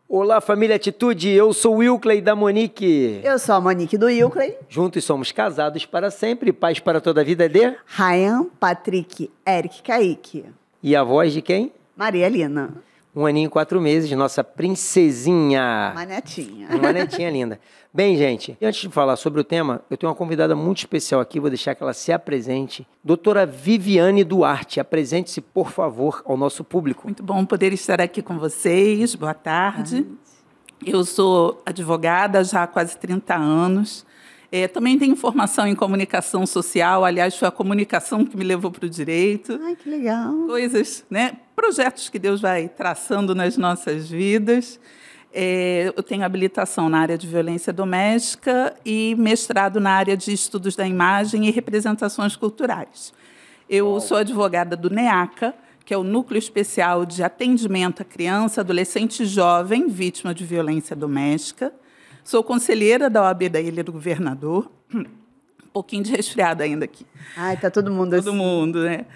Olá, família Atitude, eu sou o Wilkley da Monique. Eu sou a Monique do Wilkley. Juntos somos casados para sempre, pais para toda a vida de... Ryan, Patrick, Eric, Kaique. E a voz de quem? Maria Lina. 1 aninho e 4 meses, nossa princesinha. Uma netinha. Uma netinha linda. Bem, gente, antes de falar sobre o tema, eu tenho uma convidada muito especial aqui, vou deixar que ela se apresente. Doutora Viviane Duarte, apresente-se, por favor, ao nosso público. Muito bom poder estar aqui com vocês, boa tarde. Eu sou advogada já há quase 30 anos. Também tenho formação em comunicação social, aliás, foi a comunicação que me levou para o direito. Ai, que legal. Coisas, né? Projetos que Deus vai traçando nas nossas vidas. Eu tenho habilitação na área de violência doméstica e mestrado na área de estudos da imagem e representações culturais. Eu sou advogada do NEACA, que é o Núcleo Especial de Atendimento à Criança, Adolescente e Jovem Vítima de Violência Doméstica. Sou conselheira da OAB da Ilha do Governador. Um pouquinho de resfriado ainda aqui. Ai, está todo mundo assim. Todo mundo, né?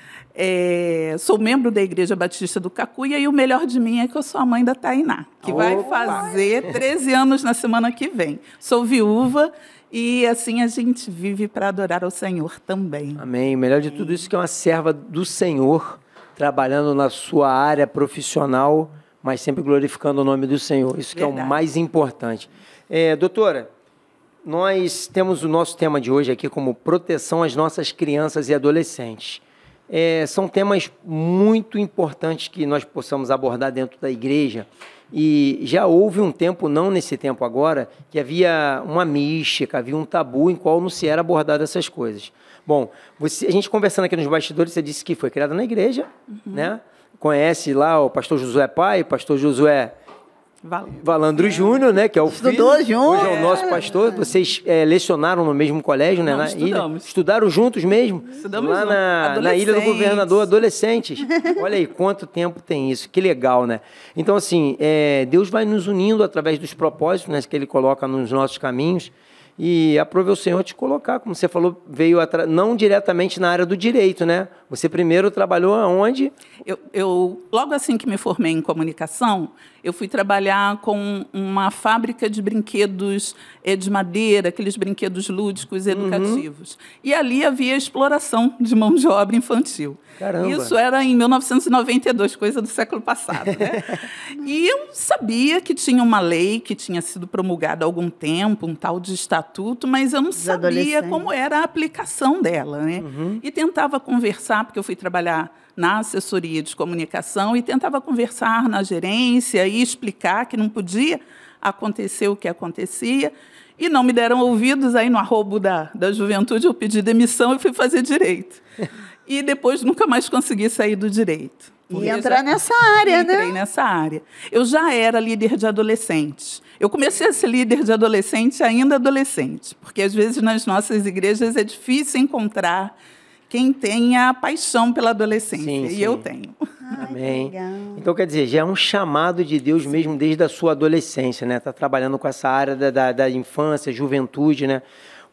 Sou membro da Igreja Batista do Cacuia e o melhor de mim é que eu sou a mãe da Tainá, que vai fazer 13 anos na semana que vem. Sou viúva e assim a gente vive para adorar ao Senhor também. Amém. O melhor de tudo isso que é uma serva do Senhor, trabalhando na sua área profissional, mas sempre glorificando o nome do Senhor. Isso que é o mais importante. Doutora, nós temos o nosso tema de hoje aqui como proteção às nossas crianças e adolescentes. São temas muito importantes que nós possamos abordar dentro da igreja. E já houve um tempo, não nesse tempo agora, que havia uma mística, havia um tabu em qual não se era abordado essas coisas. Bom, a gente conversando aqui nos bastidores, você disse que foi criada na igreja, né? Conhece lá o pastor Josué Pai, o pastor Josué Valandro Júnior, né, que é o filho. Estudou junto. Hoje é o nosso pastor. Vocês lecionaram no mesmo colégio, né? Não, na estudamos. ilha. Estudaram juntos mesmo? Estudamos lá na Ilha do Governador, adolescentes. Olha aí, quanto tempo tem isso. Que legal, né? Então, assim, Deus vai nos unindo através dos propósitos, né, que Ele coloca nos nossos caminhos. E aprove o Senhor te colocar, como você falou, veio não diretamente na área do direito, né? Você primeiro trabalhou aonde? Eu logo assim que me formei em comunicação, eu fui trabalhar com uma fábrica de brinquedos de madeira, aqueles brinquedos lúdicos educativos. E ali havia exploração de mão de obra infantil. Caramba. Isso era em 1992, coisa do século passado, né? E eu sabia que tinha uma lei que tinha sido promulgada há algum tempo, um tal de estatuto, mas eu não sabia como era a aplicação dela, né? E tentava conversar, porque eu fui trabalhar na assessoria de comunicação e tentava conversar na gerência e explicar que não podia acontecer o que acontecia. E não me deram ouvidos, aí no arrobo da juventude eu pedi demissão e fui fazer direito. E depois nunca mais consegui sair do direito. E entrar nessa área, né? Entrei nessa área. Eu já era líder de adolescentes. Eu comecei a ser líder de adolescente ainda adolescente, porque às vezes nas nossas igrejas é difícil encontrar quem tenha paixão pela adolescência. Sim, sim. E eu tenho. Amém. Então, quer dizer, já é um chamado de Deus mesmo desde a sua adolescência, né? Está trabalhando com essa área da infância, juventude, né?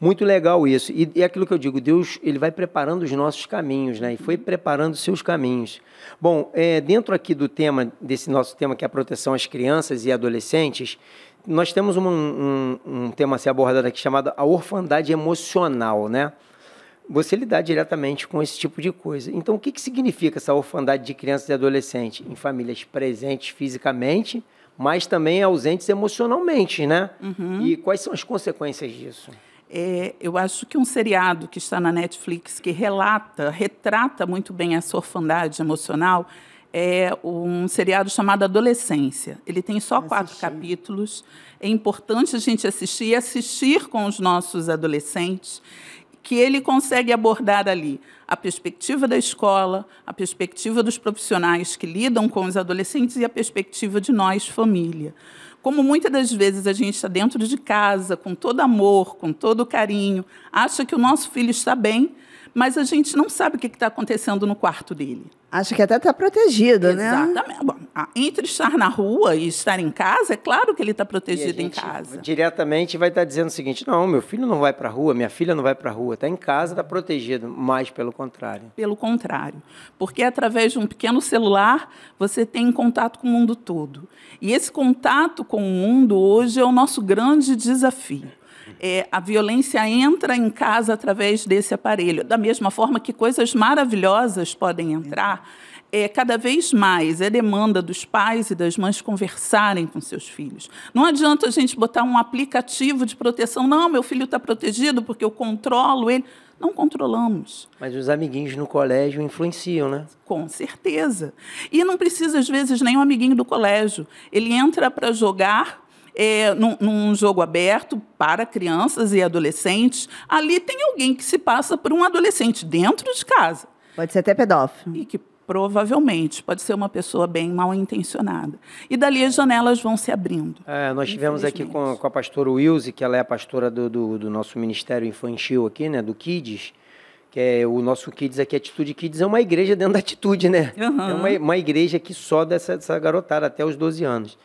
Muito legal isso. E é aquilo que eu digo, Deus ele vai preparando os nossos caminhos, né? E foi preparando os seus caminhos. Bom, dentro aqui do tema, desse nosso tema, que é a proteção às crianças e adolescentes, nós temos um tema a ser abordado aqui chamado a orfandade emocional, né? Você lidar diretamente com esse tipo de coisa. Então, o que significa essa orfandade de crianças e adolescentes? Em famílias presentes fisicamente, mas também ausentes emocionalmente, né? E quais são as consequências disso? Eu acho que um seriado que está na Netflix que retrata muito bem essa orfandade emocional é um seriado chamado Adolescência. Ele tem só 4 capítulos. É importante a gente assistir e assistir com os nossos adolescentes, que ele consegue abordar ali a perspectiva da escola, a perspectiva dos profissionais que lidam com os adolescentes e a perspectiva de nós, família. Como muitas das vezes a gente está dentro de casa, com todo amor, com todo carinho, acha que o nosso filho está bem, mas a gente não sabe o que está acontecendo no quarto dele. Acho que até está protegido, né? Exatamente. Bom, entre estar na rua e estar em casa, é claro que ele está protegido em casa. Diretamente vai estar dizendo o seguinte: não, meu filho não vai para a rua, minha filha não vai para a rua, está em casa, está protegido, mas pelo contrário. Pelo contrário. Porque através de um pequeno celular, você tem contato com o mundo todo. E esse contato com o mundo hoje é o nosso grande desafio. A violência entra em casa através desse aparelho. Da mesma forma que coisas maravilhosas podem entrar, cada vez mais é demanda dos pais e das mães conversarem com seus filhos. Não adianta a gente botar um aplicativo de proteção. Não, meu filho está protegido porque eu controlo ele. Não controlamos. Mas os amiguinhos no colégio influenciam, né? Com certeza. E não precisa, às vezes, nem um amiguinho do colégio. Ele entra para jogar num jogo aberto para crianças e adolescentes. Ali tem alguém que se passa por um adolescente dentro de casa. Pode ser até pedófilo. E que provavelmente pode ser uma pessoa bem mal intencionada. E dali as janelas vão se abrindo. Nós tivemos aqui com a pastora Wilze, que ela é a pastora do nosso ministério infantil aqui, né, do Kids, que é o nosso Kids aqui, Atitude Kids, é uma igreja dentro da Atitude, né? Uhum. É uma igreja que só dessa garotada até os 12 anos.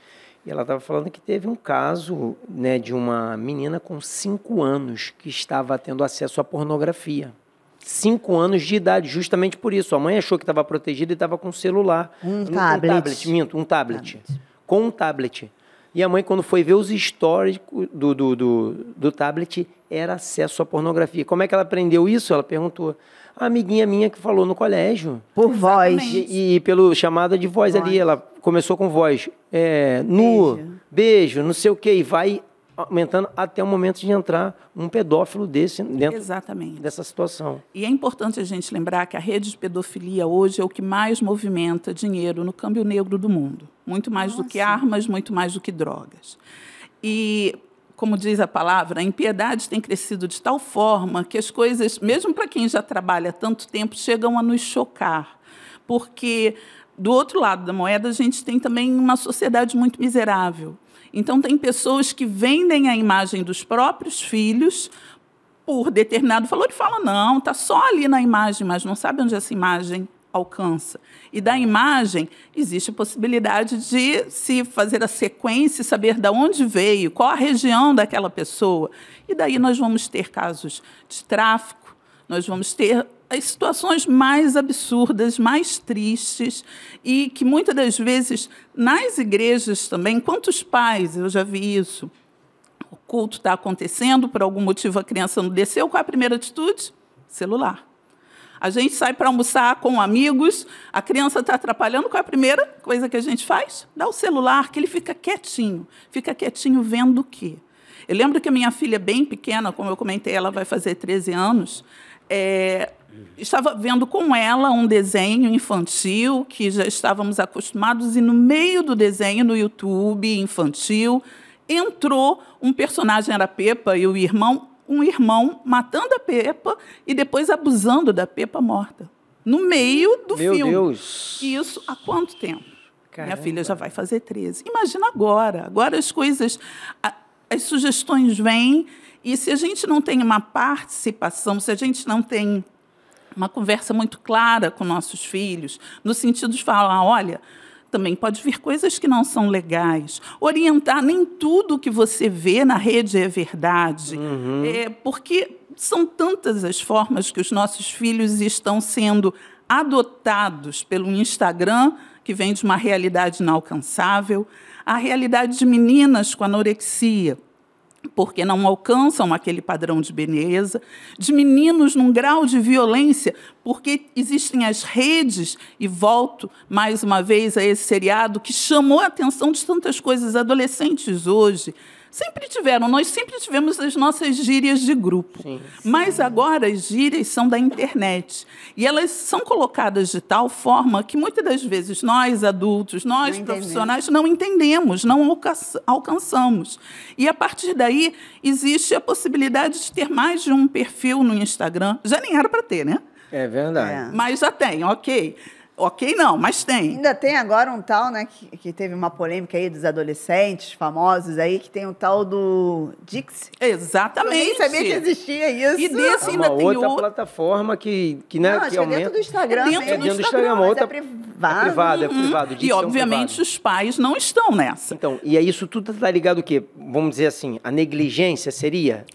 E ela estava falando que teve um caso, né, de uma menina com 5 anos que estava tendo acesso à pornografia. 5 anos de idade, justamente por isso. A mãe achou que estava protegida e estava com um celular. Um tablet. Com um tablet. E a mãe, quando foi ver os stories do tablet, era acesso à pornografia. Como é que ela aprendeu isso? Ela perguntou. A amiguinha minha que falou no colégio. Por voz. E pelo chamada de voz ali. Ela começou com voz. Beijo, não sei o quê. E vai aumentando até o momento de entrar um pedófilo desse dentro dessa situação. E é importante a gente lembrar que a rede de pedofilia hoje é o que mais movimenta dinheiro no câmbio negro do mundo. Muito mais do que armas, muito mais do que drogas. E, como diz a palavra, a impiedade tem crescido de tal forma que as coisas, mesmo para quem já trabalha há tanto tempo, chegam a nos chocar. Porque, do outro lado da moeda, a gente tem também uma sociedade muito miserável. Então, tem pessoas que vendem a imagem dos próprios filhos por determinado valor e falam, não, está só ali na imagem, mas não sabe onde essa imagem alcança. E da imagem, existe a possibilidade de se fazer a sequência, saber de onde veio, qual a região daquela pessoa. E daí nós vamos ter casos de tráfico, nós vamos ter as situações mais absurdas, mais tristes, e que muitas das vezes, nas igrejas também, quantos pais, eu já vi isso, o culto está acontecendo, por algum motivo a criança não desceu, qual é a primeira atitude? Celular. A gente sai para almoçar com amigos, a criança está atrapalhando, qual é a primeira coisa que a gente faz? Dá o celular, que ele fica quietinho vendo o quê? Eu lembro que a minha filha, bem pequena, como eu comentei, ela vai fazer 13 anos, estava vendo com ela um desenho infantil que já estávamos acostumados, e no meio do desenho, no YouTube infantil, entrou um personagem, era a Peppa, e um irmão matando a Peppa e depois abusando da Peppa morta. No meio do filme. Meu Deus! E isso há quanto tempo? Caramba. Minha filha já vai fazer 13. Imagina agora. Agora as coisas, as sugestões vêm, e se a gente não tem uma participação, se a gente não tem uma conversa muito clara com nossos filhos, no sentido de falar, olha, também pode vir coisas que não são legais. Orientar, nem tudo que você vê na rede é verdade. Uhum. Porque são tantas as formas que os nossos filhos estão sendo adotados pelo Instagram, que vem de uma realidade inalcançável, a realidade de meninas com anorexia, porque não alcançam aquele padrão de beleza, de meninos num grau de violência, porque existem as redes, e volto mais uma vez a esse seriado que chamou a atenção de tantas coisas. Adolescentes hoje nós sempre tivemos as nossas gírias de grupo, sim. Mas agora as gírias são da internet, e elas são colocadas de tal forma que muitas das vezes nós adultos, nós profissionais, não entendemos, não alcançamos. E a partir daí existe a possibilidade de ter mais de um perfil no Instagram. Já nem era para ter, né? É verdade. Mas já tem, ok. Ok, não, mas tem. Ainda tem agora um tal, né, que teve uma polêmica aí dos adolescentes famosos aí, que tem o tal do Dix. Exatamente. Eu nem sabia que existia isso. E desse ainda uma tem outra plataforma que, né, Não, que acho que é aumenta. dentro do Instagram. dentro do Instagram, uma outra... É privado. É privado, é privado. E, obviamente, os pais não estão nessa. Então, e aí isso tudo está ligado o quê? Vamos dizer assim, a negligência seria?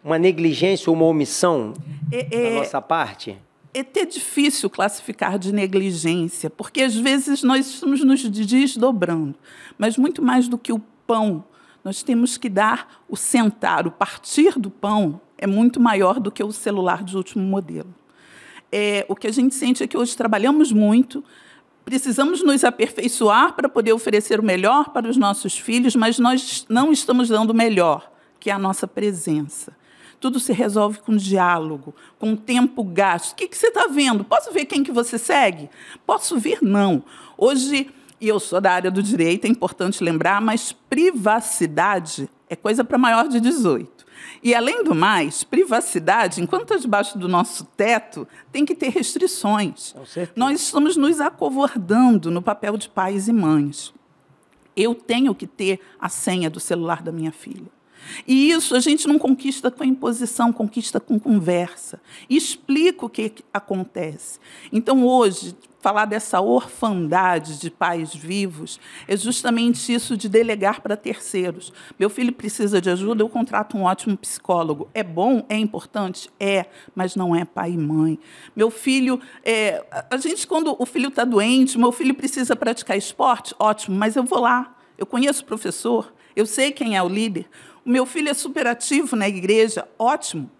Uma negligência ou uma omissão da nossa parte? É até difícil classificar de negligência, porque às vezes nós estamos nos desdobrando. Mas muito mais do que o pão, nós temos que dar o sentar, o partir do pão é muito maior do que o celular de último modelo. O que a gente sente é que hoje trabalhamos muito, precisamos nos aperfeiçoar para poder oferecer o melhor para os nossos filhos, mas nós não estamos dando o melhor, que é a nossa presença. Tudo se resolve com diálogo, com tempo gasto. O que você está vendo? Posso ver quem que você segue? Posso ver? Não. Hoje, e eu sou da área do direito, é importante lembrar, mas privacidade é coisa para maior de 18. E, além do mais, privacidade, enquanto está debaixo do nosso teto, tem que ter restrições. Nós estamos nos acovardando no papel de pais e mães. Eu tenho que ter a senha do celular da minha filha. E isso a gente não conquista com a imposição, conquista com conversa. E explica o que acontece. Então, hoje, falar dessa orfandade de pais vivos é justamente isso de delegar para terceiros. Meu filho precisa de ajuda, eu contrato um ótimo psicólogo. É bom? É importante? É, mas não é pai e mãe. Meu filho... a gente, quando o filho está doente, meu filho precisa praticar esporte? Ótimo, mas eu vou lá. Eu conheço o professor, eu sei quem é o líder. O meu filho é superativo na igreja, ótimo,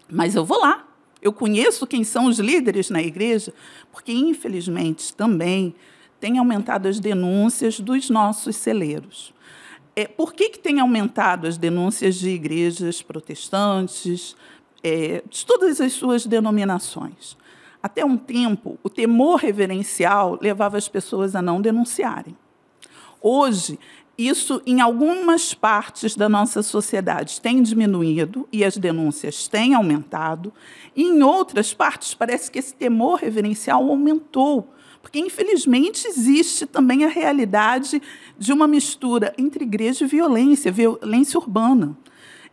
mas eu vou lá. Eu conheço quem são os líderes na igreja, porque, infelizmente, também tem aumentado as denúncias dos nossos celeiros. Por que tem aumentado as denúncias de igrejas protestantes, de todas as suas denominações? Até um tempo, o temor reverencial levava as pessoas a não denunciarem. Hoje, isso, em algumas partes da nossa sociedade, tem diminuído e as denúncias têm aumentado. E, em outras partes, parece que esse temor reverencial aumentou, porque, infelizmente, existe também a realidade de uma mistura entre igreja e violência urbana.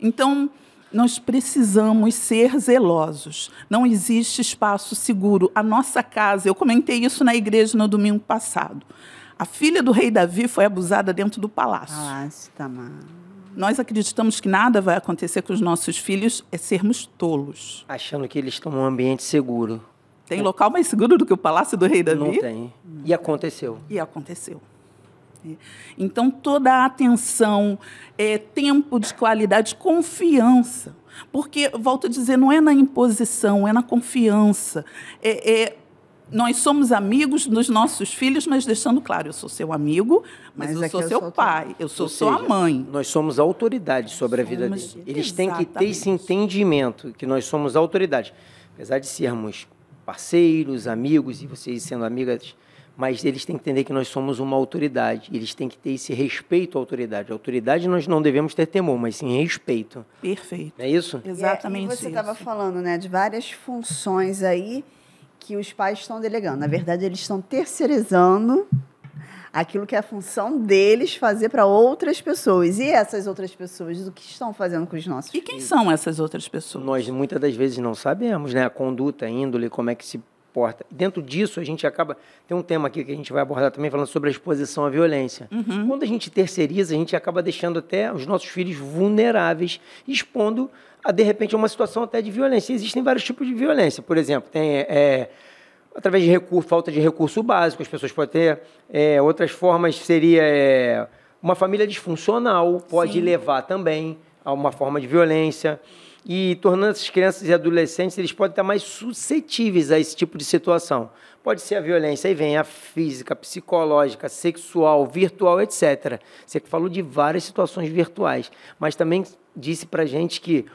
Então, nós precisamos ser zelosos. Não existe espaço seguro. A nossa casa, eu comentei isso na igreja no domingo passado. A filha do rei Davi foi abusada dentro do palácio. Tá mal. Nós acreditamos que nada vai acontecer com os nossos filhos, é sermos tolos. Achando que eles estão num ambiente seguro. Tem local mais seguro do que o palácio do rei Davi? Não tem. E aconteceu. E aconteceu. Então, toda a atenção, tempo de qualidade, confiança. Porque, volto a dizer, não é na imposição, é na confiança. Nós somos amigos dos nossos filhos, mas deixando claro, eu sou seu amigo, mas eu sou seu pai, eu sou sua mãe. Nós somos autoridade sobre a vida deles. Eles têm que ter esse entendimento que nós somos autoridade. Apesar de sermos parceiros, amigos, e vocês sendo amigas, mas eles têm que entender que nós somos uma autoridade. Eles têm que ter esse respeito à autoridade. A autoridade nós não devemos ter temor, mas sim respeito. Perfeito. Não é isso? E Exatamente você estava falando, né, de várias funções aí que os pais estão delegando. Na verdade, eles estão terceirizando aquilo que é a função deles fazer para outras pessoas. E essas outras pessoas, o que estão fazendo com os nossos filhos? E quem são essas outras pessoas? Nós, muitas das vezes, não sabemos, né? A conduta, a índole, como é que se porta. Dentro disso, a gente acaba... Tem um tema aqui que a gente vai abordar também, falando sobre a exposição à violência. Quando a gente terceiriza, a gente acaba deixando até os nossos filhos vulneráveis, expondo a, de repente, uma situação até de violência. Existem vários tipos de violência. Por exemplo, tem... através de falta de recurso básico, as pessoas podem ter. Outras formas seria uma família disfuncional, pode levar também a uma forma de violência. E tornando essas crianças e adolescentes, eles podem estar mais suscetíveis a esse tipo de situação. Pode ser a violência, aí vem a física, psicológica, sexual, virtual, etc. Você falou de várias situações virtuais, mas também disse para a gente que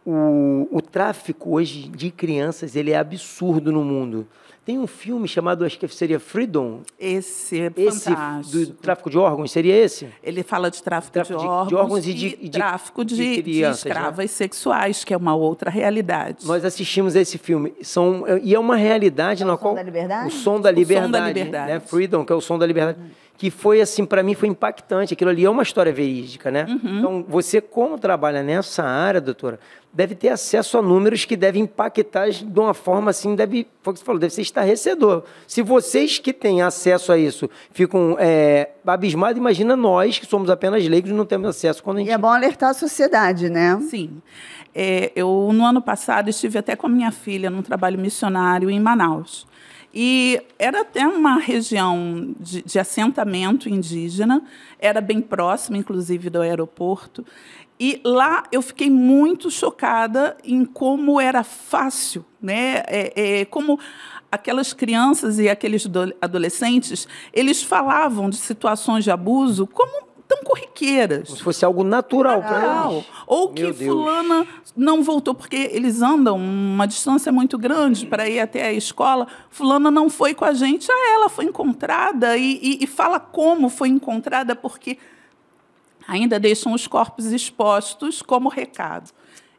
o tráfico hoje de crianças ele é absurdo no mundo. Tem um filme chamado, acho que seria Freedom. Esse é fantástico. Do tráfico de órgãos, seria esse? Ele fala de tráfico de órgãos e tráfico de escravas, né? Sexuais, que é uma outra realidade. Nós assistimos a esse filme. E é uma realidade na qual... O Som da Liberdade? O Som da Liberdade. Né? Freedom, que é o Som da Liberdade. Que foi, assim, para mim, foi impactante. Aquilo ali é uma história verídica, né? Então, você, como trabalha nessa área, doutora, deve ter acesso a números que devem impactar de uma forma, assim, foi o que você falou, deve ser estarrecedor. Se vocês que têm acesso a isso ficam abismados, imagina nós, que somos apenas leigos e não temos acesso. E é bom alertar a sociedade, né? Sim. Eu, no ano passado, estive até com a minha filha num trabalho missionário em Manaus. E era até uma região de assentamento indígena, era bem próximo, inclusive, do aeroporto. E lá eu fiquei muito chocada em como era fácil, né? Como aquelas crianças e aqueles adolescentes, eles falavam de situações de abuso como tão corriqueiras. Como se fosse algo natural para eles. Ou que fulana não voltou, porque eles andam uma distância muito grande para ir até a escola. Fulana não foi com a gente, ela foi encontrada. E fala como foi encontrada, porque ainda deixam os corpos expostos como recado.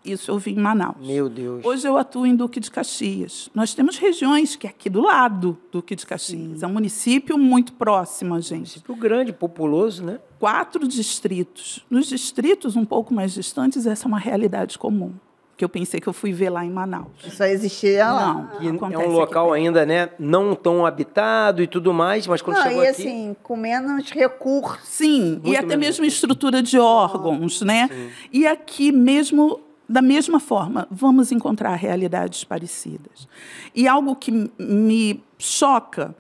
Isso eu vi em Manaus. Meu Deus. Hoje eu atuo em Duque de Caxias. Nós temos regiões que é aqui do lado do Duque de Caxias. É um município muito próximo a gente. Município grande, populoso, né? 4 distritos. Nos distritos um pouco mais distantes, essa é uma realidade comum, que eu pensei que eu fui ver lá em Manaus. Só existia lá. Não, é um local ainda, né, não tão habitado e tudo mais, mas quando chegou aqui... assim, com menos recursos. Sim, e até mesmo estrutura de órgãos, né? Sim. E aqui mesmo... Da mesma forma, vamos encontrar realidades parecidas. E algo que me choca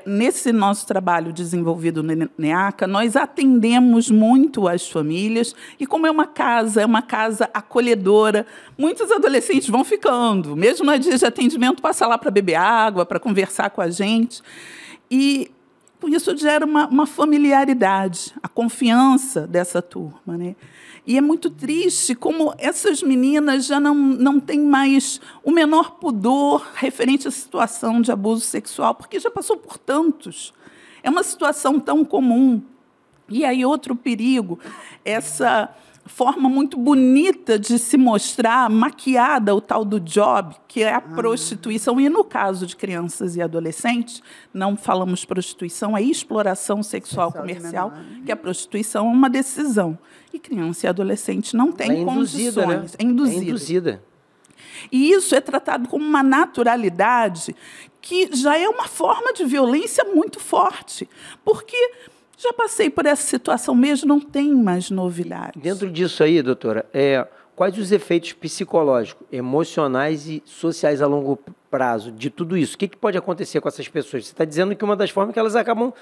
nesse nosso trabalho desenvolvido no NEACA, nós atendemos muito as famílias, e como é uma casa acolhedora, muitos adolescentes vão ficando, mesmo no dia de atendimento, passa lá para beber água, para conversar com a gente. E com isso gera uma familiaridade, a confiança dessa turma, né? E é muito triste como essas meninas já não têm mais o menor pudor referente à situação de abuso sexual, porque já passou por tantos. É uma situação tão comum. E aí outro perigo, essa forma muito bonita de se mostrar maquiada, o tal do job, que é a prostituição. E, no caso de crianças e adolescentes, não falamos prostituição, é exploração sexual comercial, que a prostituição é uma decisão. E criança e adolescente não tem condições. Né? É induzida. E isso é tratado como uma naturalidade que já é uma forma de violência muito forte. Porque já passei por essa situação mesmo, não tem mais novidade. Dentro disso aí, doutora, quais os efeitos psicológicos, emocionais e sociais a longo prazo de tudo isso? O que pode acontecer com essas pessoas? Você está dizendo que uma das formas é que elas acabam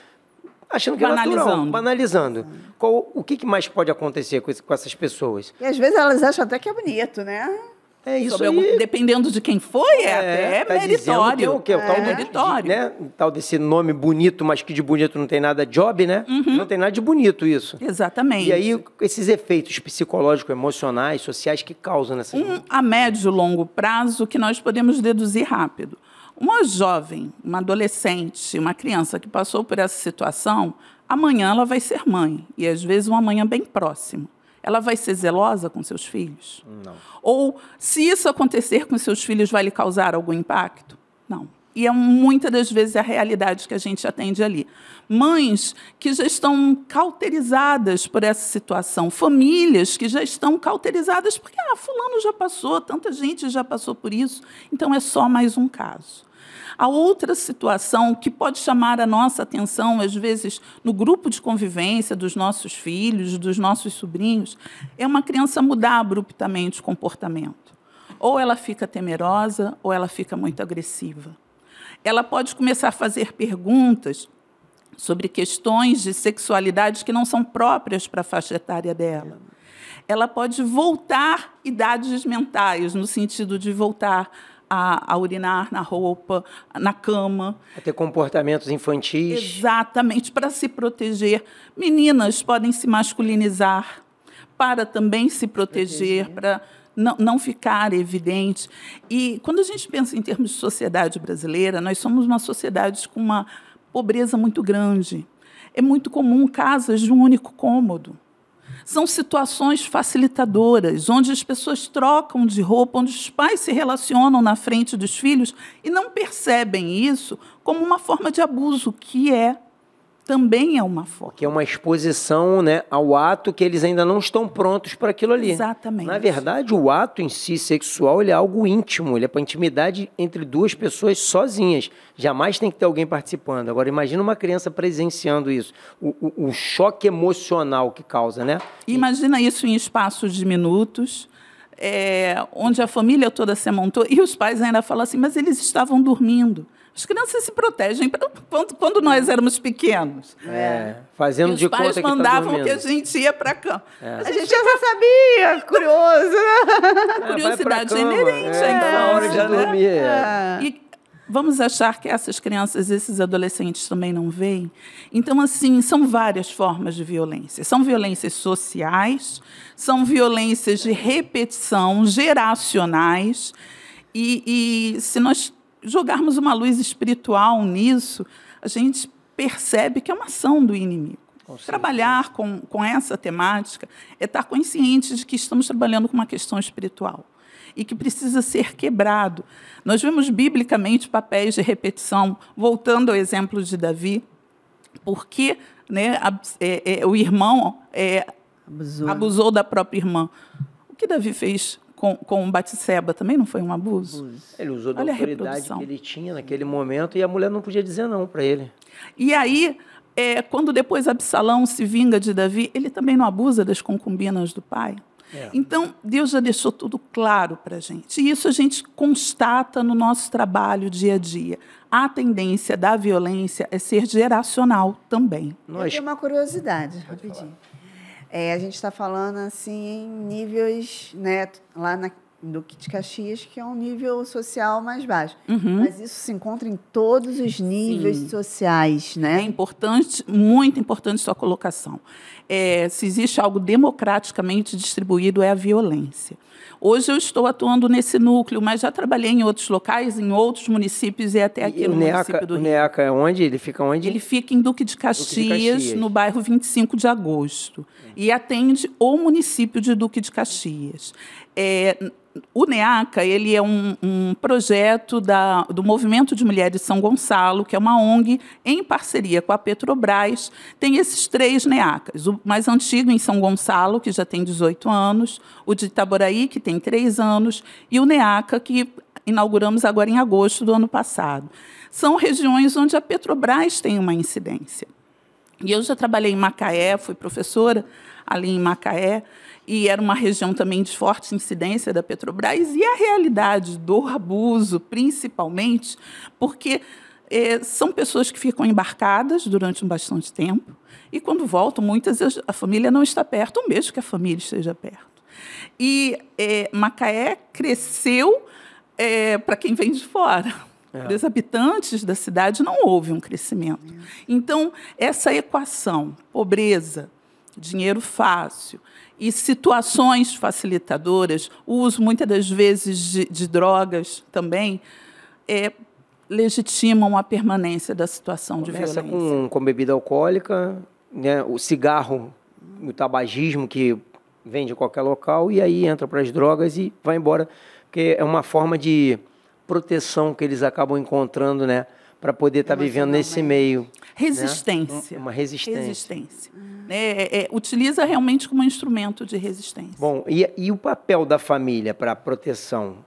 achando que é natural, banalizando. O que mais pode acontecer com essas pessoas? E às vezes elas acham até que é bonito, né? É isso aí. Dependendo de quem foi, até meritório. Que é o tal meritório. Né? Tal desse nome bonito, mas que de bonito não tem nada, job, né? Não tem nada de bonito isso. Exatamente. E aí, esses efeitos psicológicos, emocionais, sociais que causam nessa... A médio e longo prazo que nós podemos deduzir rápido. Uma jovem, uma adolescente, uma criança que passou por essa situação, amanhã ela vai ser mãe, e às vezes uma amanhã bem próximo. Ela vai ser zelosa com seus filhos? Não. Ou, se isso acontecer com seus filhos, vai lhe causar algum impacto? Não. E é muitas das vezes a realidade que a gente atende ali. Mães que já estão cauterizadas por essa situação, famílias que já estão cauterizadas porque fulano já passou, tanta gente já passou por isso, então é só mais um caso. A outra situação que pode chamar a nossa atenção, às vezes, no grupo de convivência dos nossos filhos, dos nossos sobrinhos, é uma criança mudar abruptamente o comportamento. Ou ela fica temerosa, ou ela fica muito agressiva. Ela pode começar a fazer perguntas sobre questões de sexualidade que não são próprias para a faixa etária dela. Ela pode voltar idades mentais, no sentido de voltar a urinar na roupa, na cama. A ter comportamentos infantis. Exatamente, para se proteger. Meninas podem se masculinizar para também se proteger, para não ficar evidente. E quando a gente pensa em termos de sociedade brasileira, nós somos uma sociedade com uma pobreza muito grande. É muito comum casas de um único cômodo. São situações facilitadoras, onde as pessoas trocam de roupa, onde os pais se relacionam na frente dos filhos e não percebem isso como uma forma de abuso, que também é uma forma. Que é uma exposição, né, ao ato que eles ainda não estão prontos para aquilo ali. Exatamente. Na verdade, o ato em si sexual ele é algo íntimo, ele é para intimidade entre duas pessoas sozinhas. Jamais tem que ter alguém participando. Agora, imagina uma criança presenciando isso. O choque emocional que causa, né? Imagina isso em espaços de minutos, onde a família toda se amontou e os pais ainda falam assim, mas eles estavam dormindo. As crianças se protegem quando nós éramos pequenos. Fazendo de conta que os pais mandavam tá que a gente ia para a cama. A gente já sabia, curioso, né? A curiosidade é inerente à infância. Hora de dormir. E vamos achar que essas crianças, esses adolescentes também não veem? Então, assim, são várias formas de violência. São violências sociais, são violências de repetição, geracionais. E se nós jogarmos uma luz espiritual nisso, a gente percebe que é uma ação do inimigo. Trabalhar com essa temática é estar consciente de que estamos trabalhando com uma questão espiritual e que precisa ser quebrado. Nós vemos biblicamente papéis de repetição, voltando ao exemplo de Davi, porque, né, o irmão abusou da própria irmã. O que Davi fez com Batseba também não foi um abuso? Ele usou da autoridade que ele tinha naquele momento e a mulher não podia dizer não para ele. E aí, quando depois Absalão se vinga de Davi, ele também não abusa das concubinas do pai? Então, Deus já deixou tudo claro para a gente. E isso a gente constata no nosso trabalho dia a dia. A tendência da violência é ser geracional também. Eu tenho uma curiosidade, rapidinho. A gente está falando assim em níveis, né, lá no Duque de Caxias, que é um nível social mais baixo. Mas isso se encontra em todos os níveis sociais, né? É importante, muito importante sua colocação. Se existe algo democraticamente distribuído, é a violência. Hoje eu estou atuando nesse núcleo, mas já trabalhei em outros locais, em outros municípios e até aqui no município do Rio. O NEACA é onde? Ele fica onde? Ele fica em Duque de Caxias, no bairro 25 de Agosto. E atende o município de Duque de Caxias. O NEACA ele é um projeto do Movimento de Mulheres de São Gonçalo, que é uma ONG em parceria com a Petrobras. Tem esses 3 NEACAs. O mais antigo em São Gonçalo, que já tem 18 anos, o de Itaboraí, que tem 3 anos, e o NEACA, que inauguramos agora em agosto do ano passado. São regiões onde a Petrobras tem uma incidência. E eu já trabalhei em Macaé, fui professora ali em Macaé, e era uma região também de forte incidência da Petrobras, e a realidade do abuso, principalmente, porque são pessoas que ficam embarcadas durante bastante tempo, e quando voltam, muitas vezes a família não está perto, ou mesmo que a família esteja perto. E Macaé cresceu para quem vem de fora. Para os habitantes da cidade não houve um crescimento. Então, essa equação, pobreza, dinheiro fácil e situações facilitadoras, o uso, muitas das vezes, de drogas também, legitimam a permanência da situação de violência. Começa com bebida alcoólica, né, o cigarro, o tabagismo que vem de qualquer local, e aí entra para as drogas e vai embora, porque é uma forma de proteção que eles acabam encontrando, né, para poder estar vivendo nesse meio. Resistência. Né? Uma resistência. Resistência. Utiliza realmente como instrumento de resistência. Bom, e o papel da família para a proteção?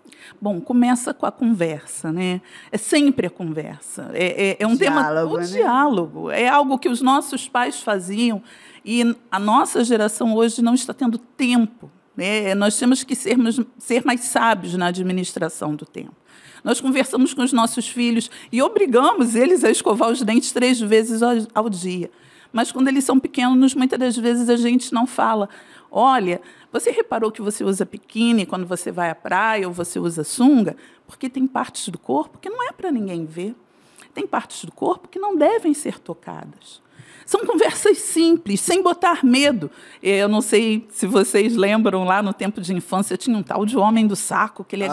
Bom, começa com a conversa, né? É sempre a conversa. É um diálogo, tema... O diálogo. É algo que os nossos pais faziam e a nossa geração hoje não está tendo tempo. Né? Nós temos que ser mais sábios na administração do tempo. Nós conversamos com os nossos filhos e obrigamos eles a escovar os dentes 3 vezes ao dia. Mas, quando eles são pequenos, muitas das vezes a gente não fala. Olha, você reparou que você usa biquíni quando você vai à praia ou você usa sunga? Porque tem partes do corpo que não é para ninguém ver. Tem partes do corpo que não devem ser tocadas. São conversas simples, sem botar medo. Eu não sei se vocês lembram, lá no tempo de infância, tinha um tal de homem do saco, que ele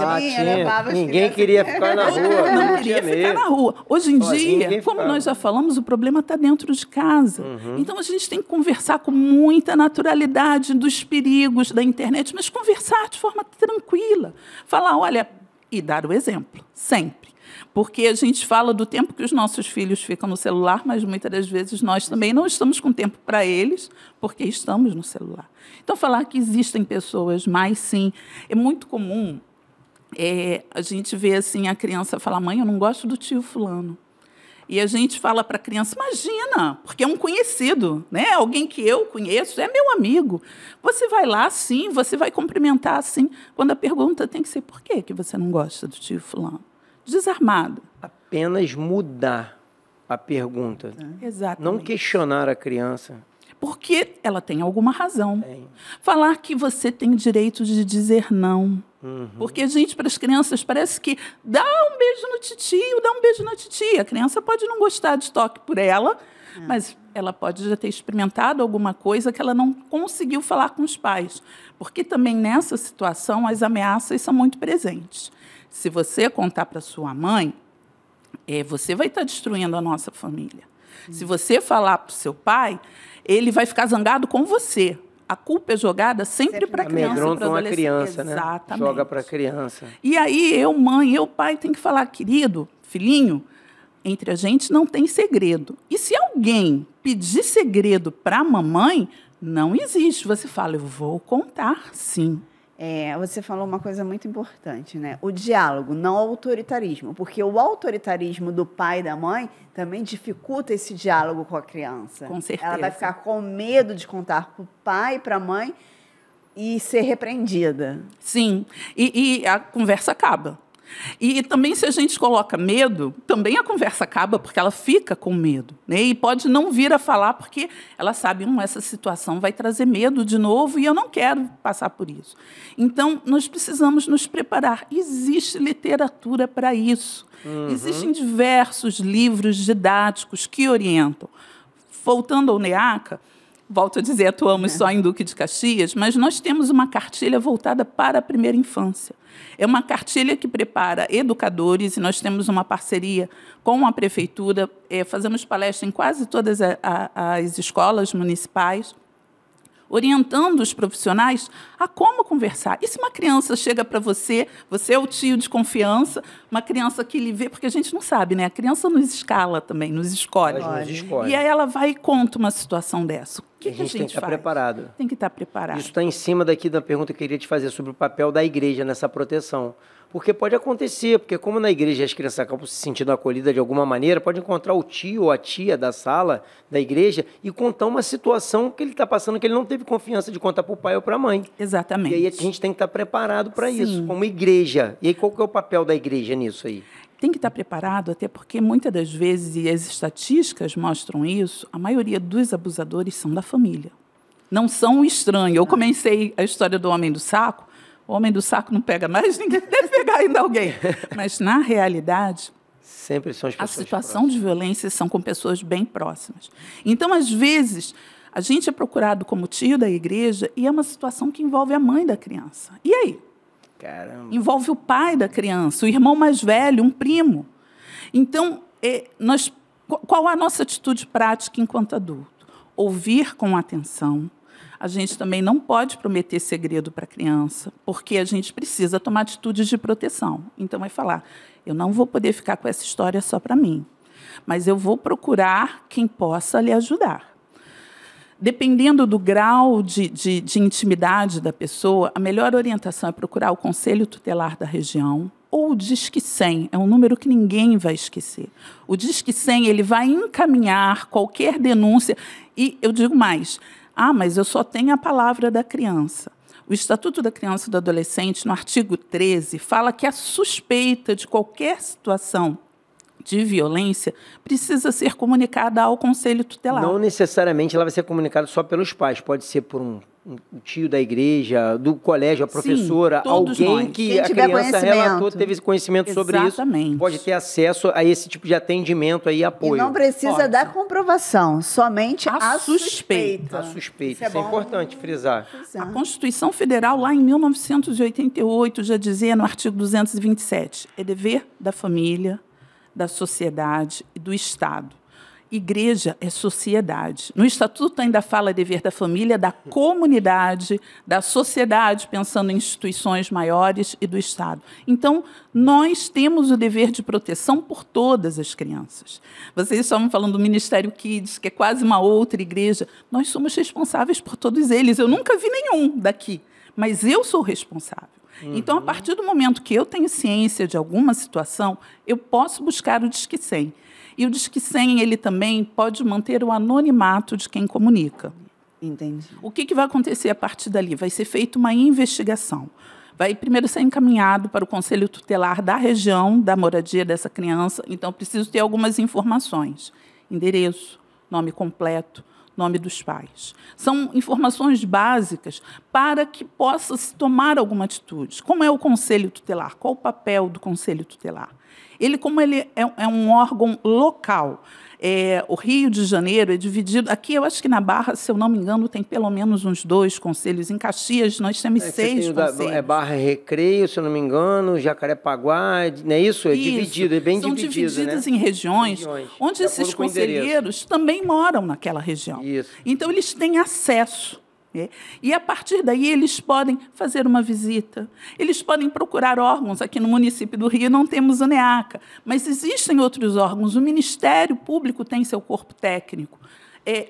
Ninguém queria ficar na rua. Não queria ficar na rua. Hoje em dia, como nós já falamos, o problema está dentro de casa. Então, a gente tem que conversar com muita naturalidade dos perigos da internet, mas conversar de forma tranquila. Falar, olha, e dar o exemplo, sempre. Porque a gente fala do tempo que os nossos filhos ficam no celular, mas muitas das vezes nós também não estamos com tempo para eles, porque estamos no celular. Então, falar que existem pessoas, mas sim, é muito comum a gente ver assim, a criança falar, mãe, eu não gosto do tio fulano. E a gente fala para a criança, imagina, porque é um conhecido, né? Alguém que eu conheço, é meu amigo. Você vai lá, sim, você vai cumprimentar, sim. Quando a pergunta tem que ser, por que você não gosta do tio fulano? Desarmado. Apenas mudar a pergunta. Exatamente. Não questionar a criança. Porque ela tem alguma razão. Falar que você tem direito de dizer não. Porque, gente, para as crianças, parece que dá um beijo no titio, dá um beijo na titia. A criança pode não gostar de toque por ela, mas ela pode já ter experimentado alguma coisa que ela não conseguiu falar com os pais. Porque também, nessa situação, as ameaças são muito presentes. Se você contar para sua mãe, você vai estar destruindo a nossa família. Se você falar para o seu pai, ele vai ficar zangado com você. A culpa é jogada sempre para a criança. Amedrontam a criança, né? Exatamente. Joga para a criança. E aí, mãe, pai, tem que falar, querido, filhinho, entre a gente não tem segredo. E se alguém pedir segredo para a mamãe, não existe. Você fala, eu vou contar, sim. Você falou uma coisa muito importante, né? O diálogo, não o autoritarismo. Porque o autoritarismo do pai e da mãe também dificulta esse diálogo com a criança. Com certeza. Ela vai ficar com medo de contar para o pai e para a mãe e ser repreendida. Sim, e a conversa acaba. E também, se a gente coloca medo, também a conversa acaba, porque ela fica com medo, né? E pode não vir a falar, porque ela sabe, essa situação vai trazer medo de novo e eu não quero passar por isso. Então, nós precisamos nos preparar. Existe literatura para isso. Existem diversos livros didáticos que orientam. Voltando ao NEACA, volto a dizer, atuamos só em Duque de Caxias, mas nós temos uma cartilha voltada para a primeira infância. É uma cartilha que prepara educadores, e nós temos uma parceria com a prefeitura, fazemos palestra em quase todas as escolas municipais, orientando os profissionais a como conversar. E se uma criança chega para você é o tio de confiança, uma criança que lhe vê, porque a gente não sabe, né? A criança nos escala também, nos escolhe. E aí ela vai e conta uma situação dessa. O que a gente tem que estar preparado. Tem que estar preparado. Isso está em cima daqui da pergunta que eu queria te fazer sobre o papel da igreja nessa proteção. Porque pode acontecer, porque como na igreja as crianças acabam se sentindo acolhidas de alguma maneira, pode encontrar o tio ou a tia da sala da igreja e contar uma situação que ele está passando que ele não teve confiança de contar para o pai ou para a mãe. Exatamente. E aí a gente tem que estar preparado para isso, como igreja. E aí qual que é o papel da igreja nisso aí? Tem que estar preparado, até porque muitas das vezes, e as estatísticas mostram isso, a maioria dos abusadores são da família. Não são o estranho. Eu comecei a história do homem do saco. O homem do saco não pega mais ninguém, deve pegar ainda alguém. Mas, na realidade, sempre são as pessoas a situação próximas. de violência são com pessoas bem próximas. Então, às vezes, a gente é procurado como tio da igreja e é uma situação que envolve a mãe da criança. E aí? Caramba. Envolve o pai da criança, o irmão mais velho, um primo. Então, qual a nossa atitude prática enquanto adulto? Ouvir com atenção. A gente também não pode prometer segredo para a criança, porque a gente precisa tomar atitudes de proteção. Então, é falar, eu não vou poder ficar com essa história só para mim, mas eu vou procurar quem possa lhe ajudar. Dependendo do grau de intimidade da pessoa, a melhor orientação é procurar o Conselho Tutelar da região ou o Disque 100, é um número que ninguém vai esquecer. O Disque 100 ele vai encaminhar qualquer denúncia, e eu digo mais, mas eu só tenho a palavra da criança. O Estatuto da Criança e do Adolescente, no artigo 13, fala que a suspeita de qualquer situação de violência precisa ser comunicada ao Conselho Tutelar. Não necessariamente ela vai ser comunicada só pelos pais, pode ser por um o tio da igreja, do colégio, a professora, sim, todos alguém nós. que a criança relatou, teve conhecimento sobre isso, pode ter acesso a esse tipo de atendimento e apoio. E não precisa da comprovação, somente a suspeita. A suspeita, isso é importante frisar. A Constituição Federal, lá em 1988, já dizia no artigo 227, é dever da família, da sociedade e do Estado. Igreja é sociedade. No Estatuto ainda fala dever da família, da comunidade, da sociedade, pensando em instituições maiores e do Estado. Então, nós temos o dever de proteção por todas as crianças. Vocês estavam falando do Ministério Kids, que é quase uma outra igreja. Nós somos responsáveis por todos eles. Eu nunca vi nenhum daqui, mas eu sou responsável. Então, a partir do momento que eu tenho ciência de alguma situação, eu posso buscar o Disque 100. E o Disque 100, ele também pode manter o anonimato de quem comunica. Entendi. O que vai acontecer a partir dali? Vai ser feita uma investigação. Vai primeiro ser encaminhado para o Conselho Tutelar da região da moradia dessa criança. Então, preciso ter algumas informações. Endereço, nome completo, nome dos pais. São informações básicas para que possa se tomar alguma atitude. Como é o Conselho Tutelar? Qual o papel do Conselho Tutelar? Como ele é um órgão local, o Rio de Janeiro é dividido... Aqui, eu acho que na Barra, se eu não me engano, tem pelo menos uns 2 conselhos. Em Caxias, nós temos 6 conselhos. Barra Recreio, se eu não me engano, Jacarepaguá, não é isso? É dividido, é bem dividido. São divididos, né? Em regiões onde esses conselheiros também moram naquela região. Isso. Então, eles têm acesso. E, a partir daí, eles podem fazer uma visita, eles podem procurar órgãos. Aqui no município do Rio não temos o NEACA, mas existem outros órgãos. O Ministério Público tem seu corpo técnico,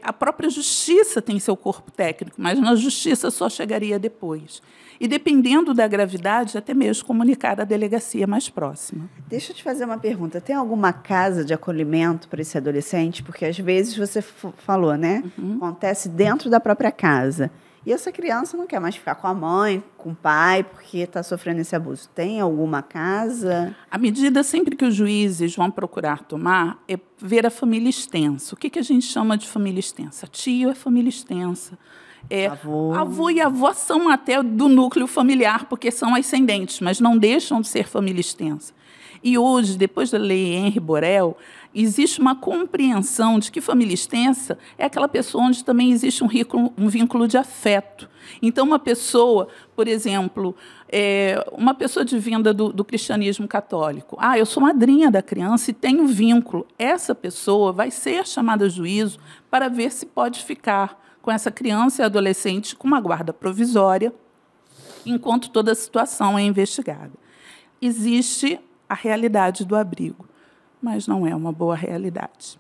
a própria Justiça tem seu corpo técnico, mas na Justiça só chegaria depois. E, dependendo da gravidade, até mesmo comunicar à delegacia mais próxima. Deixa eu te fazer uma pergunta. Tem alguma casa de acolhimento para esse adolescente? Porque, às vezes, você falou, né? Acontece dentro da própria casa. E essa criança não quer mais ficar com a mãe, com o pai, porque está sofrendo esse abuso. Tem alguma casa? A medida, sempre que os juízes vão procurar tomar, é ver a família extensa. O que a gente chama de família extensa? Tio é família extensa. Avô e avó são até do núcleo familiar, porque são ascendentes, mas não deixam de ser família extensa. E hoje, depois da lei Henri Borel, existe uma compreensão de que família extensa é aquela pessoa onde também existe um vínculo de afeto. Então, uma pessoa, por exemplo, uma pessoa advinda do cristianismo católico, eu sou madrinha da criança e tenho vínculo. Essa pessoa vai ser chamada a juízo para ver se pode ficar com essa criança e adolescente com uma guarda provisória, enquanto toda a situação é investigada. Existe a realidade do abrigo, mas não é uma boa realidade.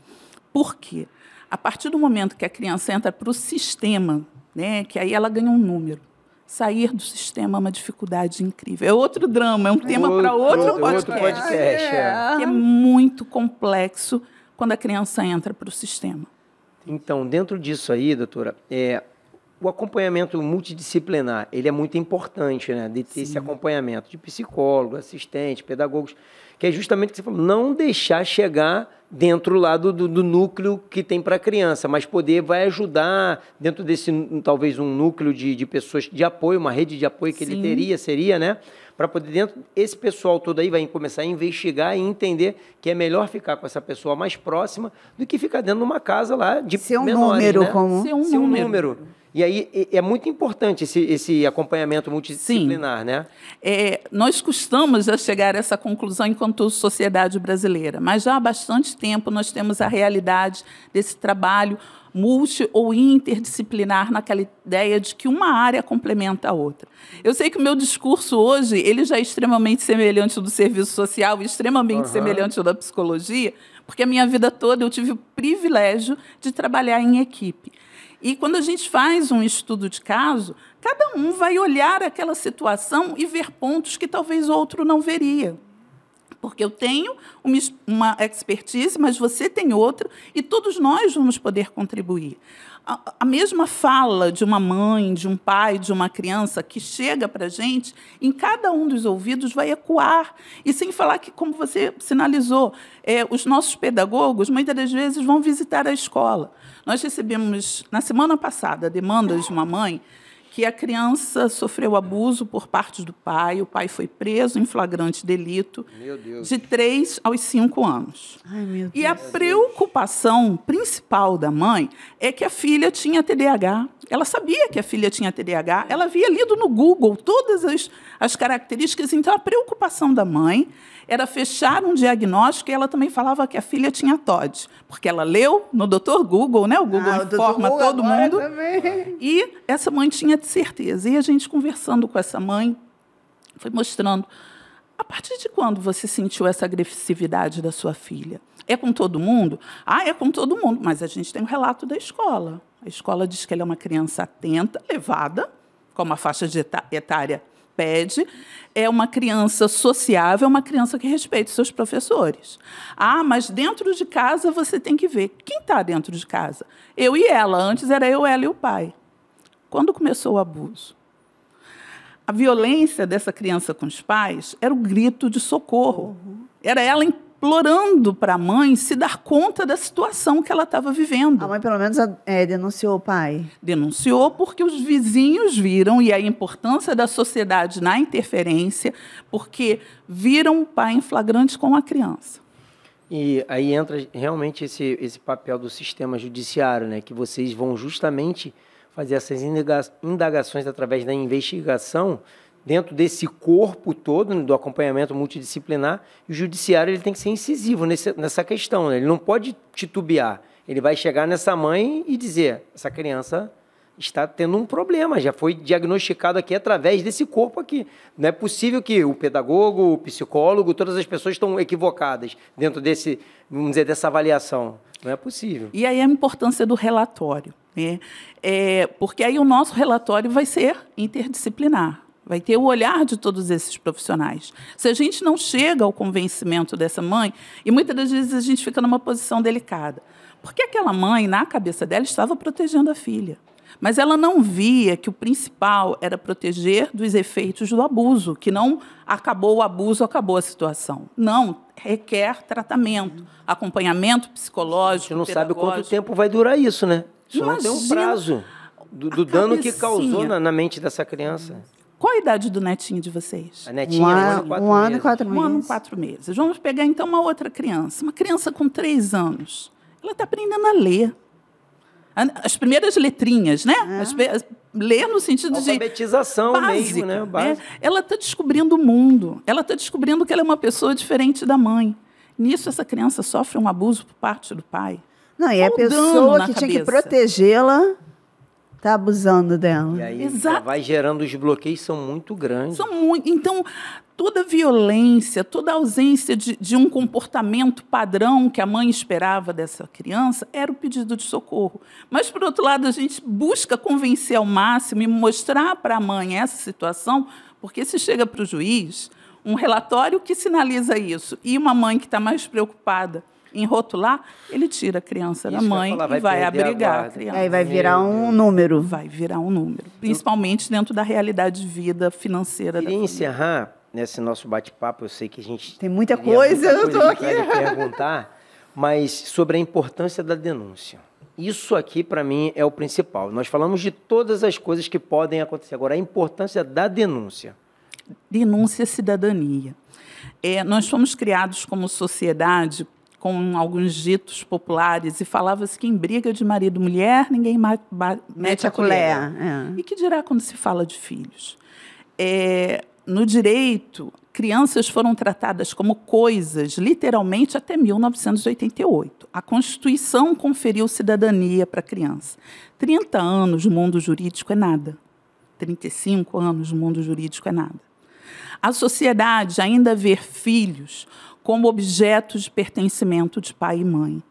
Por quê? A partir do momento que a criança entra para o sistema, né, que aí ela ganha um número, sair do sistema é uma dificuldade incrível. É outro drama, é um tema para outro podcast. Que é muito complexo quando a criança entra para o sistema. Então, dentro disso aí, doutora, o acompanhamento multidisciplinar, ele é muito importante, né? De ter esse acompanhamento de psicólogo, assistente, pedagogos, que é justamente o que você falou, não deixar chegar dentro lá do núcleo que tem para a criança, mas vai ajudar dentro desse, talvez, um núcleo de pessoas de apoio, uma rede de apoio que ele seria, né? Para poder, dentro, esse pessoal todo aí vai começar a investigar e entender que é melhor ficar com essa pessoa mais próxima do que ficar dentro de uma casa lá de menores, número, né? como... Ser um número. E aí é muito importante esse acompanhamento multidisciplinar, né? Nós costumamos já chegar a essa conclusão enquanto sociedade brasileira, mas já há bastante tempo nós temos a realidade desse trabalho multi- ou interdisciplinar, naquela ideia de que uma área complementa a outra. Eu sei que o meu discurso hoje ele já é extremamente semelhante ao do serviço social, extremamente semelhante ao da psicologia, porque a minha vida toda eu tive o privilégio de trabalhar em equipe. E, quando a gente faz um estudo de caso, cada um vai olhar aquela situação e ver pontos que talvez outro não veria. Porque eu tenho uma expertise, mas você tem outra, e todos nós vamos poder contribuir. A mesma fala de uma mãe, de um pai, de uma criança que chega para a gente, em cada um dos ouvidos vai ecoar. E sem falar que, como você sinalizou, os nossos pedagogos, muitas das vezes, vão visitar a escola. Nós recebemos, na semana passada, demandas de uma mãe que a criança sofreu abuso por parte do pai. O pai foi preso em flagrante delito de 3 aos 5 anos. Ai, meu Deus. E a preocupação principal da mãe é que a filha tinha TDAH. Ela sabia que a filha tinha TDAH, ela havia lido no Google todas as características. Então, a preocupação da mãe era fechar um diagnóstico, e ela também falava que a filha tinha TOD, porque ela leu no Dr. Google, né? O Google informa todo mundo. Também. E essa mãe tinha certeza. E a gente, conversando com essa mãe, foi mostrando, a partir de quando você sentiu essa agressividade da sua filha? É com todo mundo? Ah, é com todo mundo, mas a gente tem um relato da escola. A escola diz que ela é uma criança atenta, levada, como a faixa etária pede, é uma criança sociável, é uma criança que respeita os seus professores. Ah, mas dentro de casa você tem que ver. Quem está dentro de casa? Eu e ela. Antes era eu, ela e o pai. Quando começou o abuso? A violência dessa criança com os pais era o grito de socorro. Era ela implorando para a mãe se dar conta da situação que ela estava vivendo. A mãe, pelo menos, denunciou o pai. Denunciou porque os vizinhos viram, e a importância da sociedade na interferência, porque viram o pai em flagrante com a criança. E aí entra realmente esse papel do sistema judiciário, né? Que vocês vão justamente fazer essas indagações através da investigação dentro desse corpo todo, né, do acompanhamento multidisciplinar. E o judiciário ele tem que ser incisivo nessa questão, né? Ele não pode titubear. Ele vai chegar nessa mãe e dizer, essa criança está tendo um problema, já foi diagnosticado aqui através desse corpo aqui. Não é possível que o pedagogo, o psicólogo, todas as pessoas estão equivocadas dentro desse, vamos dizer, dessa avaliação. Não é possível. E aí a importância do relatório, né? Porque aí o nosso relatório vai ser interdisciplinar. Vai ter o olhar de todos esses profissionais. Se a gente não chega ao convencimento dessa mãe, e muitas das vezes a gente fica numa posição delicada, porque aquela mãe, na cabeça dela, estava protegendo a filha. Mas ela não via que o principal era proteger dos efeitos do abuso, que não acabou o abuso, acabou a situação. Não, requer tratamento, acompanhamento psicológico, pedagógico. Você não sabe quanto tempo vai durar isso, né? Isso não tem um prazo do dano que causou na mente dessa criança. Qual a idade do netinho de vocês? A netinha é 1 ano e 4 meses. 1 ano e 4 meses. Vamos pegar, então, uma outra criança. Uma criança com 3 anos. Ela está aprendendo a ler. As primeiras letrinhas, né? Ler no sentido de alfabetização básica, mesmo, né? Básico. Ela está descobrindo o mundo. Ela está descobrindo que ela é uma pessoa diferente da mãe. Nisso, essa criança sofre um abuso por parte do pai. Não, e a pessoa que tinha que protegê-la está abusando dela. E aí vai gerando, os bloqueios são muito grandes. Então, toda violência, toda ausência de um comportamento padrão que a mãe esperava dessa criança era o pedido de socorro. Mas, por outro lado, a gente busca convencer ao máximo e mostrar para a mãe essa situação, porque se chega para o juiz um relatório que sinaliza isso, e uma mãe que está mais preocupada em rotular, ele tira a criança da mãe e vai abrigar a criança. Aí vai virar um número. Vai virar um número, principalmente dentro da realidade de vida financeira da família. Queria encerrar nesse nosso bate-papo, eu sei que a gente... Tem muita coisa, eu estou aqui. Perguntar, mas sobre a importância da denúncia. Isso aqui, para mim, é o principal. Nós falamos de todas as coisas que podem acontecer. Agora, a importância da denúncia. Denúncia, cidadania. Nós fomos criados como sociedade com alguns ditos populares, e falava-se que em briga de marido e mulher, ninguém mete a colher. E que dirá quando se fala de filhos? No direito, crianças foram tratadas como coisas, literalmente, até 1988. A Constituição conferiu cidadania para a criança. 30 anos no mundo jurídico é nada. 35 anos no mundo jurídico é nada. A sociedade ainda vê filhos como objetos de pertencimento de pai e mãe.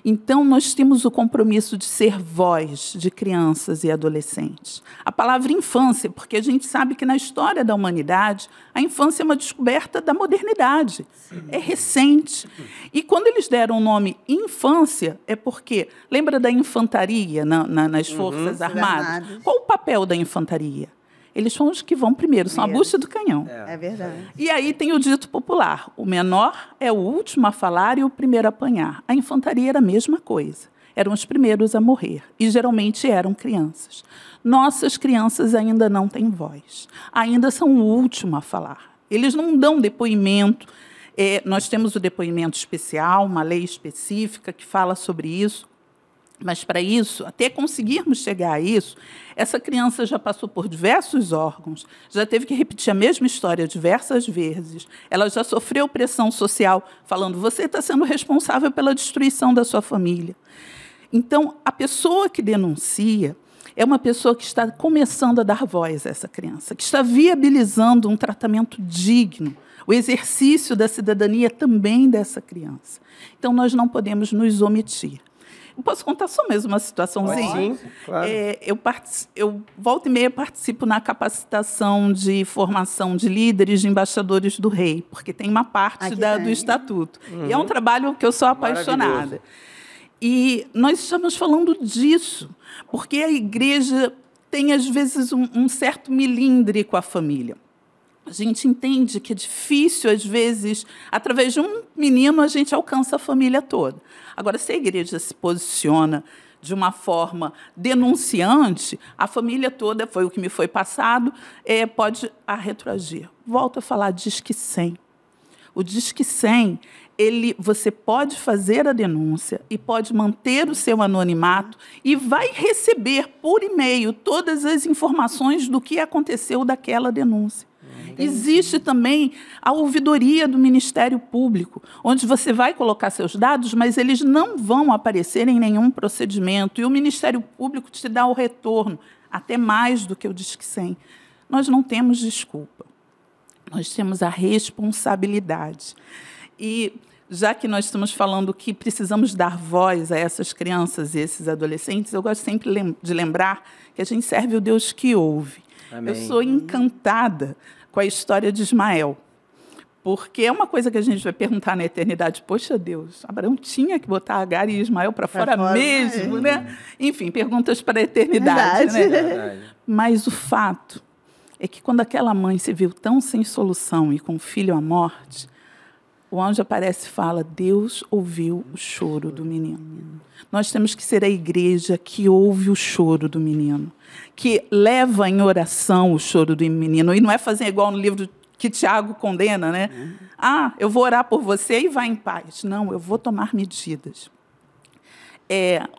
Então, nós temos o compromisso de ser voz de crianças e adolescentes. A palavra infância, porque a gente sabe que na história da humanidade, a infância é uma descoberta da modernidade. Sim. É recente. E quando eles deram o nome infância, é porque, lembra da infantaria nas Forças Armadas? Qual o papel da infantaria? Eles são os que vão primeiro, são a bucha do canhão. É verdade. E aí tem o dito popular: o menor é o último a falar e o primeiro a apanhar. A infantaria era a mesma coisa. eram os primeiros a morrer, e geralmente eram crianças. Nossas crianças ainda não têm voz, ainda são o último a falar. Eles não dão depoimento. Nós temos o depoimento especial, uma lei específica que fala sobre isso, mas, para isso, até conseguirmos chegar a isso, essa criança já passou por diversos órgãos, já teve que repetir a mesma história diversas vezes, ela já sofreu pressão social, falando, você está sendo responsável pela destruição da sua família. Então, a pessoa que denuncia é uma pessoa que está começando a dar voz a essa criança, que está viabilizando um tratamento digno, o exercício da cidadania também dessa criança. Então, nós não podemos nos omitir. Eu posso contar só mesmo uma situaçãozinha? Sim, claro. Eu volta e meia participo na capacitação de formação de líderes, de embaixadores do rei, porque tem uma parte do Estatuto. E é um trabalho que eu sou apaixonada. E nós estamos falando disso, porque a igreja tem, às vezes, um certo milindre com a família. A gente entende que é difícil, às vezes, através de um menino, a gente alcança a família toda. Agora, se a igreja se posiciona de uma forma denunciante, a família toda, foi o que me foi passado, pode retroagir. Volto a falar Disque 100. O Disque 100, você pode fazer a denúncia e pode manter o seu anonimato e vai receber por e-mail todas as informações do que aconteceu daquela denúncia. Existe também a ouvidoria do Ministério Público, onde você vai colocar seus dados, mas eles não vão aparecer em nenhum procedimento. E o Ministério Público te dá o retorno, até mais do que o Disque 100. Nós não temos desculpa. Nós temos a responsabilidade. E, já que nós estamos falando que precisamos dar voz a essas crianças e esses adolescentes, eu gosto sempre de lembrar que a gente serve o Deus que ouve. Amém. Eu sou encantada com a história de Ismael, porque é uma coisa que a gente vai perguntar na eternidade. Poxa, Deus, Abraão tinha que botar Agar e Ismael para fora mesmo, né? Enfim, perguntas para a eternidade. Né? Mas o fato é que, quando aquela mãe se viu tão sem solução e com o filho à morte, o anjo aparece e fala, Deus ouviu o choro do menino. Nós temos que ser a igreja que ouve o choro do menino, que leva em oração o choro do menino, e não é fazer igual no livro que Tiago condena, né? Eu vou orar por você e vai em paz. Não, eu vou tomar medidas.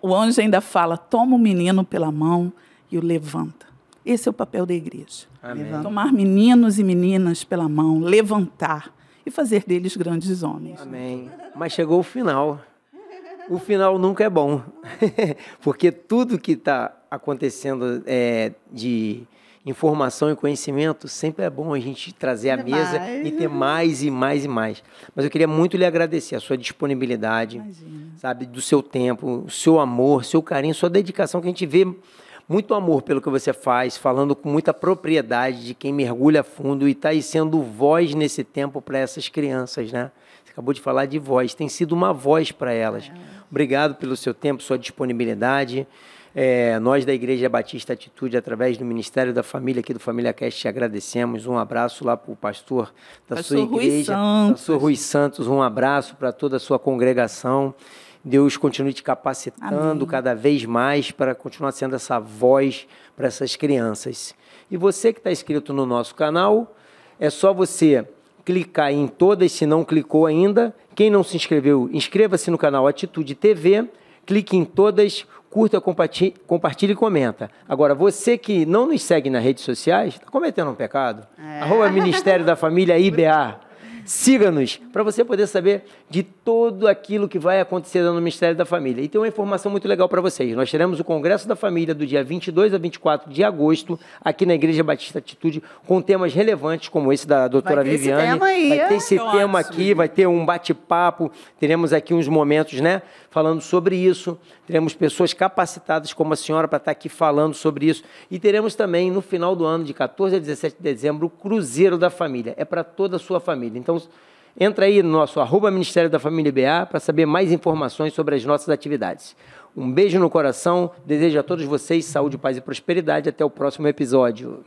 O anjo ainda fala, toma o menino pela mão e o levanta. Esse é o papel da igreja. Amém. Tomar meninos e meninas pela mão, levantar e fazer deles grandes homens. Amém. Mas chegou o final. O final nunca é bom, porque tudo que está acontecendo de informação e conhecimento, sempre é bom a gente trazer à mesa e ter mais e mais e mais. Mas eu queria muito lhe agradecer a sua disponibilidade, sabe, do seu tempo, o seu amor, seu carinho, sua dedicação, que a gente vê muito amor pelo que você faz, falando com muita propriedade de quem mergulha a fundo e está aí sendo voz nesse tempo para essas crianças, né? Você acabou de falar de voz, tem sido uma voz para elas. Obrigado pelo seu tempo, sua disponibilidade. Nós da Igreja Batista Atitude, através do Ministério da Família, aqui do Família Cast, te agradecemos. Um abraço lá para o pastor da sua igreja, pastor Rui Santos. Um abraço para toda a sua congregação. Deus continue te capacitando cada vez mais para continuar sendo essa voz para essas crianças. E você que está inscrito no nosso canal, é só você clicar em todas, se não clicou ainda. Quem não se inscreveu, inscreva-se no canal Atitude TV, clique em todas, curta, compartilhe e comenta. Agora, você que não nos segue nas redes sociais, está cometendo um pecado. @Ministério da Família IBA. Siga-nos para você poder saber de tudo aquilo que vai acontecer no Ministério da Família. E tem uma informação muito legal para vocês. Nós teremos o Congresso da Família do dia 22 a 24 de agosto, aqui na Igreja Batista Atitude, com temas relevantes como esse da doutora Viviane. Vai ter esse tema aqui, vai ter um bate-papo, teremos aqui uns momentos, né, falando sobre isso. Teremos pessoas capacitadas como a senhora para estar aqui falando sobre isso. E teremos também, no final do ano, de 14 a 17 de dezembro, o Cruzeiro da Família. É para toda a sua família. Então, entra aí no nosso @Ministério da Família BA para saber mais informações sobre as nossas atividades. Um beijo no coração, desejo a todos vocês saúde, paz e prosperidade. Até o próximo episódio.